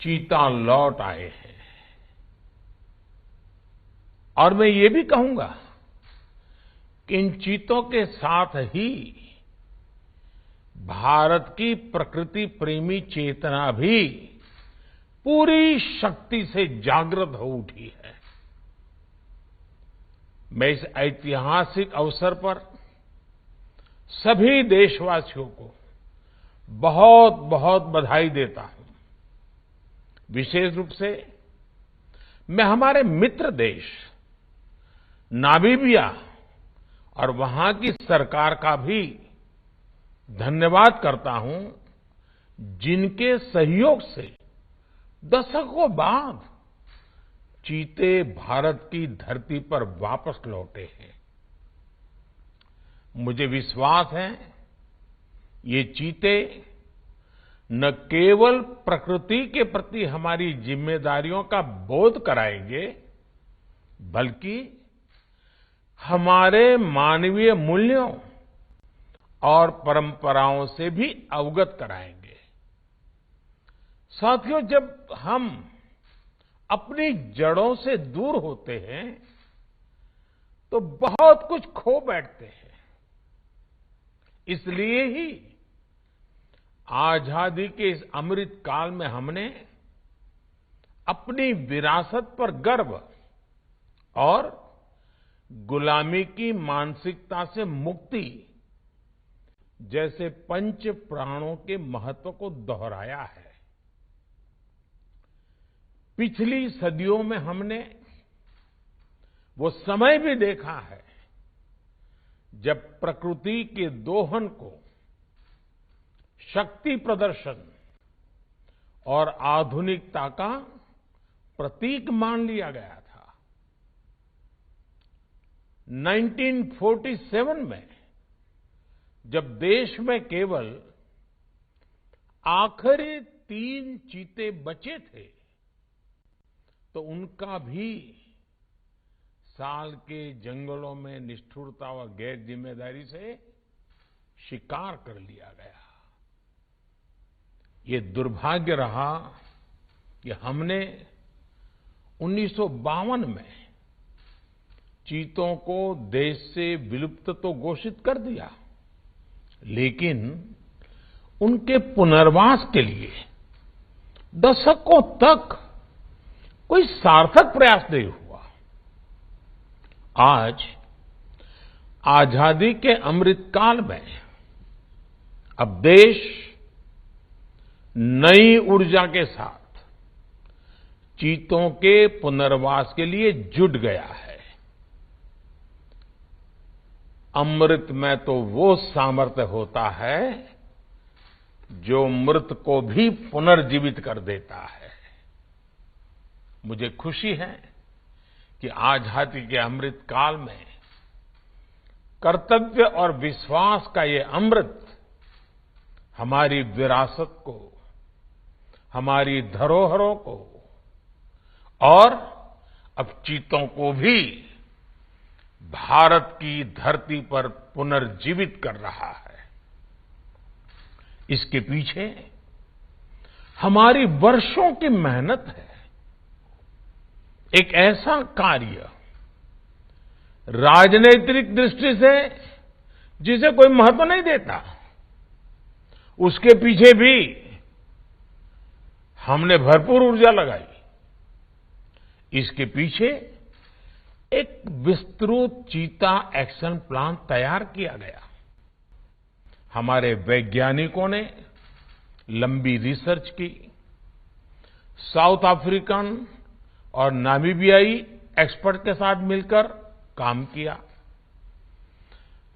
चीता लौट आए हैं। और मैं ये भी कहूंगा कि इन चीतों के साथ ही भारत की प्रकृति प्रेमी चेतना भी पूरी शक्ति से जागृत हो उठी है। मैं इस ऐतिहासिक अवसर पर सभी देशवासियों को बहुत बहुत बधाई देता हूं। विशेष रूप से मैं हमारे मित्र देश नामीबिया और वहां की सरकार का भी धन्यवाद करता हूं, जिनके सहयोग से दशकों बाद चीते भारत की धरती पर वापस लौटे हैं। मुझे विश्वास है ये चीते न केवल प्रकृति के प्रति हमारी जिम्मेदारियों का बोध कराएंगे, बल्कि हमारे मानवीय मूल्यों और परंपराओं से भी अवगत कराएंगे। साथियों, जब हम अपनी जड़ों से दूर होते हैं तो बहुत कुछ खो बैठते हैं। इसलिए ही आजादी के इस अमृत काल में हमने अपनी विरासत पर गर्व और गुलामी की मानसिकता से मुक्ति जैसे पंच प्राणों के महत्व को दोहराया है। पिछली सदियों में हमने वो समय भी देखा है जब प्रकृति के दोहन को शक्ति प्रदर्शन और आधुनिकता का प्रतीक मान लिया गया था। 1947 में जब देश में केवल आखिरी 3 चीते बचे थे तो उनका भी साल के जंगलों में निष्ठुरता व गैर जिम्मेदारी से शिकार कर लिया गया। ये दुर्भाग्य रहा कि हमने 1952 में चीतों को देश से विलुप्त तो घोषित कर दिया, लेकिन उनके पुनर्वास के लिए दशकों तक कोई सार्थक प्रयास नहीं हुआ। आज आजादी के अमृत काल में अब देश नई ऊर्जा के साथ चीतों के पुनर्वास के लिए जुट गया है। अमृत में तो वो सामर्थ्य होता है जो मृत को भी पुनर्जीवित कर देता है। मुझे खुशी है कि आजादी के अमृत काल में कर्तव्य और विश्वास का ये अमृत हमारी विरासत को, हमारी धरोहरों को और अब चीतों को भी भारत की धरती पर पुनर्जीवित कर रहा है। इसके पीछे हमारी वर्षों की मेहनत है। एक ऐसा कार्य राजनीतिक दृष्टि से जिसे कोई महत्व नहीं देता, उसके पीछे भी हमने भरपूर ऊर्जा लगाई। इसके पीछे एक विस्तृत चीता एक्शन प्लान तैयार किया गया। हमारे वैज्ञानिकों ने लंबी रिसर्च की, साउथ अफ्रीकन और नामीबियाई एक्सपर्ट के साथ मिलकर काम किया।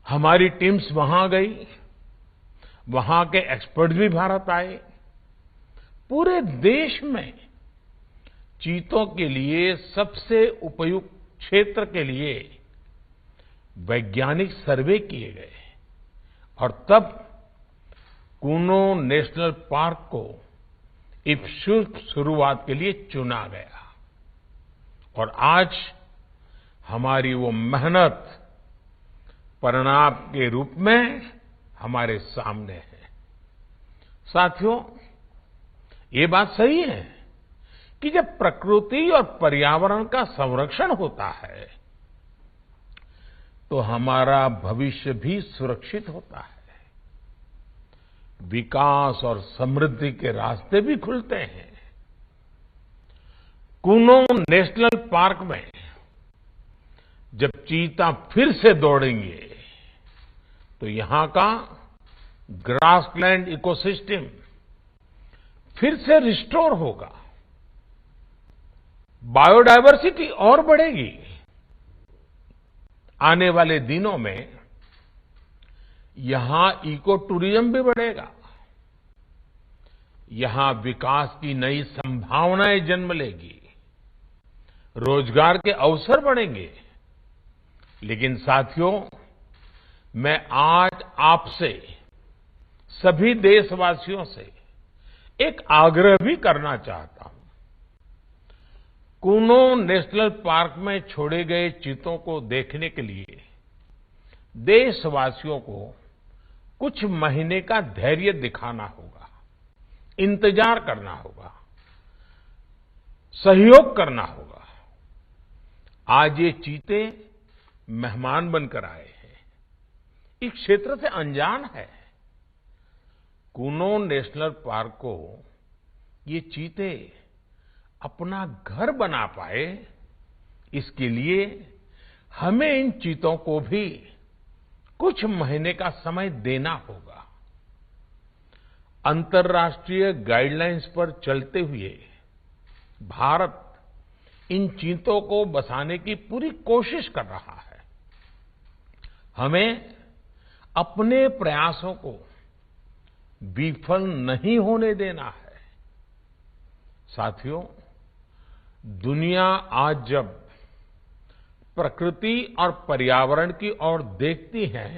हमारी टीम्स वहां गई, वहां के एक्सपर्ट भी भारत आए। पूरे देश में चीतों के लिए सबसे उपयुक्त क्षेत्र के लिए वैज्ञानिक सर्वे किए गए और तब कूनो नेशनल पार्क को इस शुरुआत के लिए चुना गया। और आज हमारी वो मेहनत परिणाम के रूप में हमारे सामने है। साथियों, ये बात सही है कि जब प्रकृति और पर्यावरण का संरक्षण होता है तो हमारा भविष्य भी सुरक्षित होता है, विकास और समृद्धि के रास्ते भी खुलते हैं। कूनो नेशनल पार्क में जब चीता फिर से दौड़ेंगे तो यहां का ग्रासलैंड इकोसिस्टम फिर से रिस्टोर होगा, बायोडायवर्सिटी और बढ़ेगी। आने वाले दिनों में यहां इको टूरिज्म भी बढ़ेगा, यहां विकास की नई संभावनाएं जन्म लेगी, रोजगार के अवसर बढ़ेंगे। लेकिन साथियों, मैं आज आपसे, सभी देशवासियों से एक आग्रह भी करना चाहता हूं। कूनो नेशनल पार्क में छोड़े गए चीतों को देखने के लिए देशवासियों को कुछ महीने का धैर्य दिखाना होगा, इंतजार करना होगा, सहयोग करना होगा। आज ये चीते मेहमान बनकर आए हैं, इस क्षेत्र से अनजान है। कूनो नेशनल पार्क को ये चीते अपना घर बना पाए, इसके लिए हमें इन चीतों को भी कुछ महीने का समय देना होगा। अंतर्राष्ट्रीय गाइडलाइंस पर चलते हुए भारत इन चीतों को बसाने की पूरी कोशिश कर रहा है। हमें अपने प्रयासों को विफल नहीं होने देना है। साथियों, दुनिया आज जब प्रकृति और पर्यावरण की ओर देखती है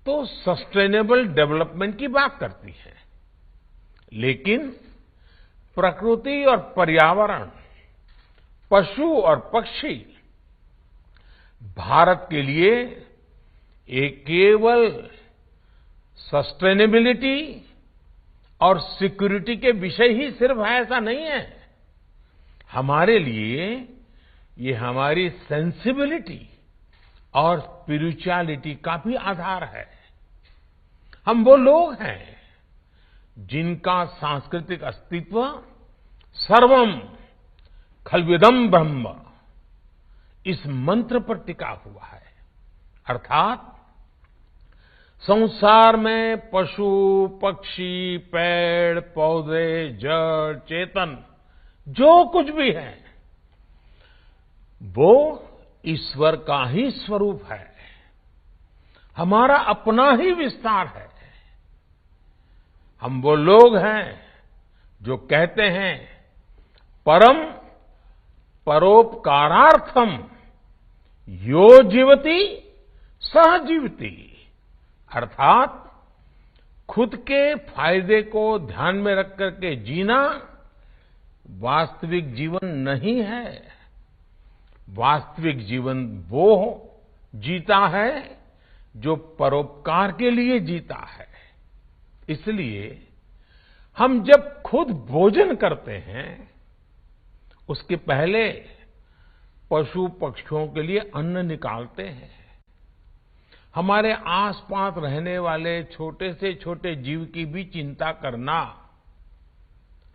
तो सस्टेनेबल डेवलपमेंट की बात करती है, लेकिन प्रकृति और पर्यावरण, पशु और पक्षी भारत के लिए एक केवल सस्टेनेबिलिटी और सिक्योरिटी के विषय ही सिर्फ है, ऐसा नहीं है। हमारे लिए ये हमारी सेंसिबिलिटी और स्पिरिचुअलिटी का भी आधार है। हम वो लोग हैं जिनका सांस्कृतिक अस्तित्व सर्वम खल्विदम ब्रह्म इस मंत्र पर टिका हुआ है। अर्थात संसार में पशु, पक्षी, पेड़, पौधे, जड़, चेतन जो कुछ भी है वो ईश्वर का ही स्वरूप है, हमारा अपना ही विस्तार है। हम वो लोग हैं जो कहते हैं परम परोपकारार्थम यो जीवति सह जीवति, अर्थात खुद के फायदे को ध्यान में रख करके जीना वास्तविक जीवन नहीं है। वास्तविक जीवन वो जीता है जो परोपकार के लिए जीता है। इसलिए हम जब खुद भोजन करते हैं उसके पहले पशु पक्षियों के लिए अन्न निकालते हैं। हमारे आसपास रहने वाले छोटे से छोटे जीव की भी चिंता करना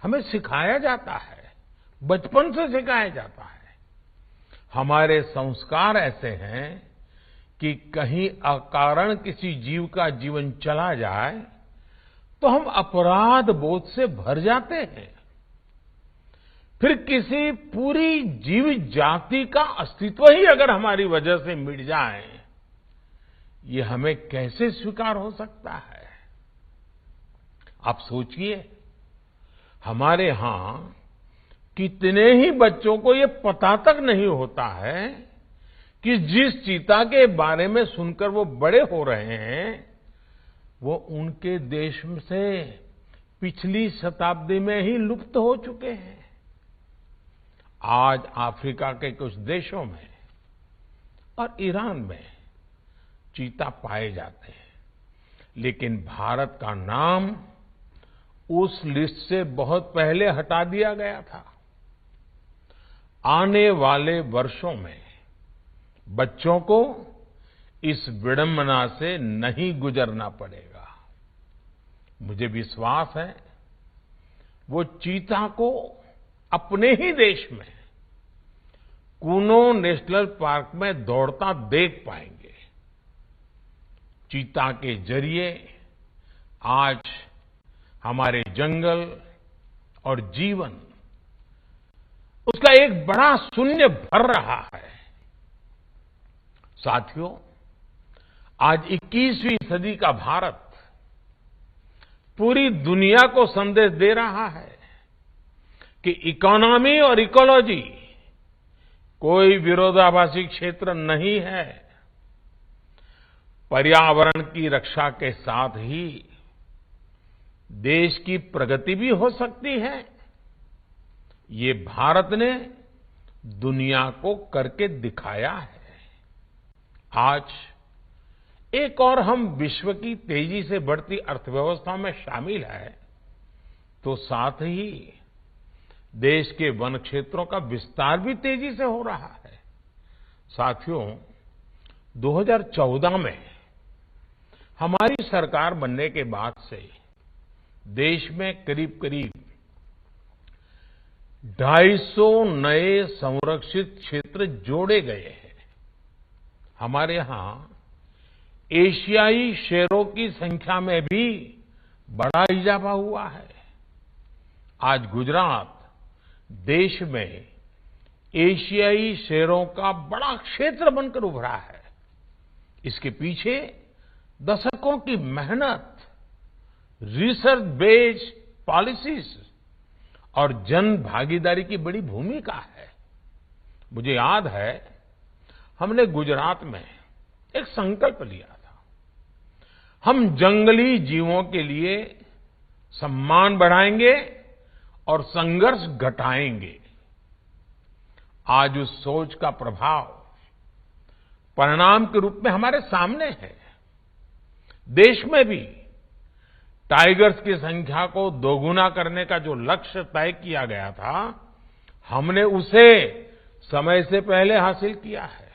हमें सिखाया जाता है, बचपन से सिखाया जाता है। हमारे संस्कार ऐसे हैं कि कहीं अकारण किसी जीव का जीवन चला जाए तो हम अपराध बोध से भर जाते हैं। फिर किसी पूरी जीव जाति का अस्तित्व ही अगर हमारी वजह से मिट जाए, ये हमें कैसे स्वीकार हो सकता है? आप सोचिए, हमारे यहां कितने ही बच्चों को ये पता तक नहीं होता है कि जिस चीता के बारे में सुनकर वो बड़े हो रहे हैं वो उनके देश से पिछली शताब्दी में ही लुप्त हो चुके हैं। आज अफ्रीका के कुछ देशों में और ईरान में चीता पाए जाते हैं, लेकिन भारत का नाम उस लिस्ट से बहुत पहले हटा दिया गया था। आने वाले वर्षों में बच्चों को इस विडंबना से नहीं गुजरना पड़ेगा। मुझे विश्वास है वो चीता को अपने ही देश में कूनो नेशनल पार्क में दौड़ता देख पाएंगे। चीता के जरिए आज हमारे जंगल और जीवन उसका एक बड़ा शून्य भर रहा है। साथियों, आज 21वीं सदी का भारत पूरी दुनिया को संदेश दे रहा है कि इकोनॉमी और इकोलॉजी कोई विरोधाभासी क्षेत्र नहीं है। पर्यावरण की रक्षा के साथ ही देश की प्रगति भी हो सकती है। ये भारत ने दुनिया को करके दिखाया है। आज एक और हम विश्व की तेजी से बढ़ती अर्थव्यवस्था में शामिल है, तो साथ ही देश के वन क्षेत्रों का विस्तार भी तेजी से हो रहा है। साथियों, 2014 में हमारी सरकार बनने के बाद से देश में करीब करीब 250 नए संरक्षित क्षेत्र जोड़े गए हैं। हमारे यहां एशियाई शेरों की संख्या में भी बड़ा इजाफा हुआ है। आज गुजरात देश में एशियाई शेरों का बड़ा क्षेत्र बनकर उभरा है। इसके पीछे दशकों की मेहनत, रिसर्च बेस्ड पॉलिसीज और जन भागीदारी की बड़ी भूमिका है। मुझे याद है हमने गुजरात में एक संकल्प लिया था, हम जंगली जीवों के लिए सम्मान बढ़ाएंगे और संघर्ष घटाएंगे। आज उस सोच का प्रभाव परिणाम के रूप में हमारे सामने है। देश में भी टाइगर्स की संख्या को दोगुना करने का जो लक्ष्य तय किया गया था, हमने उसे समय से पहले हासिल किया है।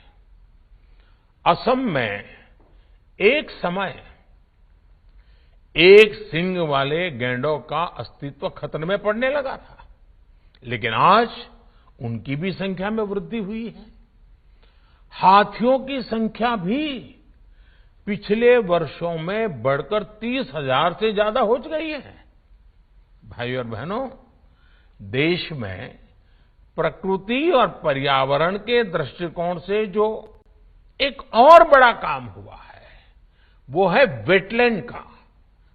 असम में एक समय एक सींग वाले गैंडों का अस्तित्व खतरे में पड़ने लगा था, लेकिन आज उनकी भी संख्या में वृद्धि हुई है। हाथियों की संख्या भी पिछले वर्षों में बढ़कर 30,000 से ज्यादा हो गई है। भाइयों और बहनों, देश में प्रकृति और पर्यावरण के दृष्टिकोण से जो एक और बड़ा काम हुआ है, वो है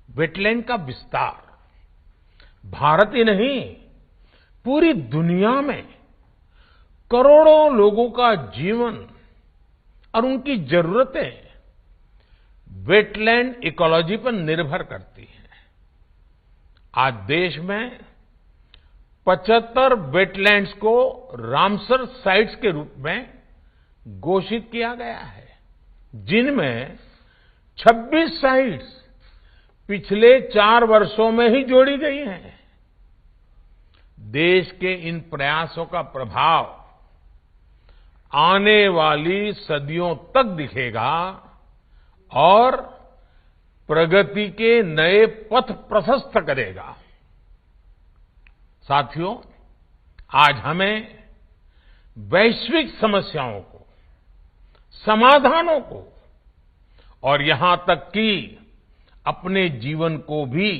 वेटलैंड का विस्तार। भारत ही नहीं, पूरी दुनिया में करोड़ों लोगों का जीवन और उनकी जरूरतें वेटलैंड इकोलॉजी पर निर्भर करती हैं। आज देश में 75 वेटलैंड्स को रामसर साइट्स के रूप में घोषित किया गया है, जिनमें 26 साइट्स पिछले 4 वर्षों में ही जोड़ी गई हैं। देश के इन प्रयासों का प्रभाव आने वाली सदियों तक दिखेगा और प्रगति के नए पथ प्रशस्त करेगा। साथियों, आज हमें वैश्विक समस्याओं को, समाधानों को और यहां तक कि अपने जीवन को भी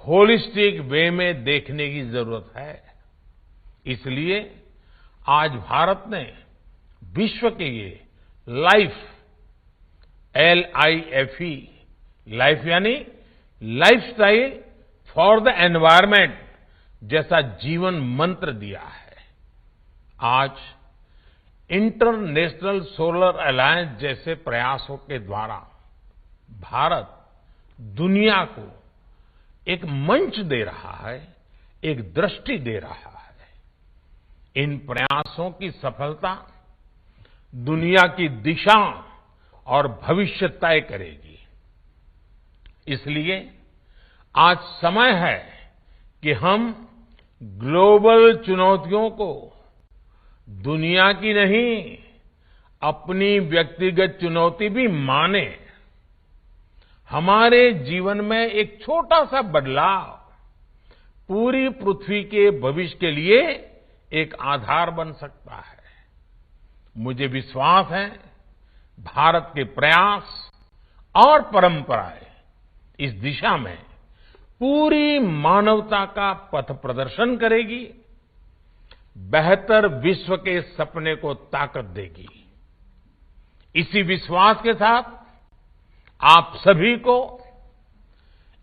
होलिस्टिक वे में देखने की जरूरत है। इसलिए आज भारत ने विश्व के ये लाइफ, LIFE, लाइफ यानी लाइफस्टाइल फॉर द एनवायरमेंट जैसा जीवन मंत्र दिया है। आज इंटरनेशनल सोलर अलायंस जैसे प्रयासों के द्वारा भारत दुनिया को एक मंच दे रहा है, एक दृष्टि दे रहा है। इन प्रयासों की सफलता दुनिया की दिशा और भविष्य तय करेगी। इसलिए आज समय है कि हम ग्लोबल चुनौतियों को दुनिया की नहीं, अपनी व्यक्तिगत चुनौती भी माने। हमारे जीवन में एक छोटा सा बदलाव पूरी पृथ्वी के भविष्य के लिए एक आधार बन सकता है। मुझे विश्वास है, भारत के प्रयास और परंपराएं इस दिशा में पूरी मानवता का पथ प्रदर्शन करेगी, बेहतर विश्व के सपने को ताकत देगी। इसी विश्वास के साथ आप सभी को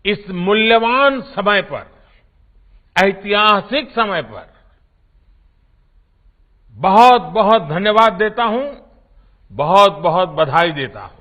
इस मूल्यवान समय पर, ऐतिहासिक समय पर बहुत बहुत धन्यवाद देता हूं, बहुत बहुत बधाई देता हूं।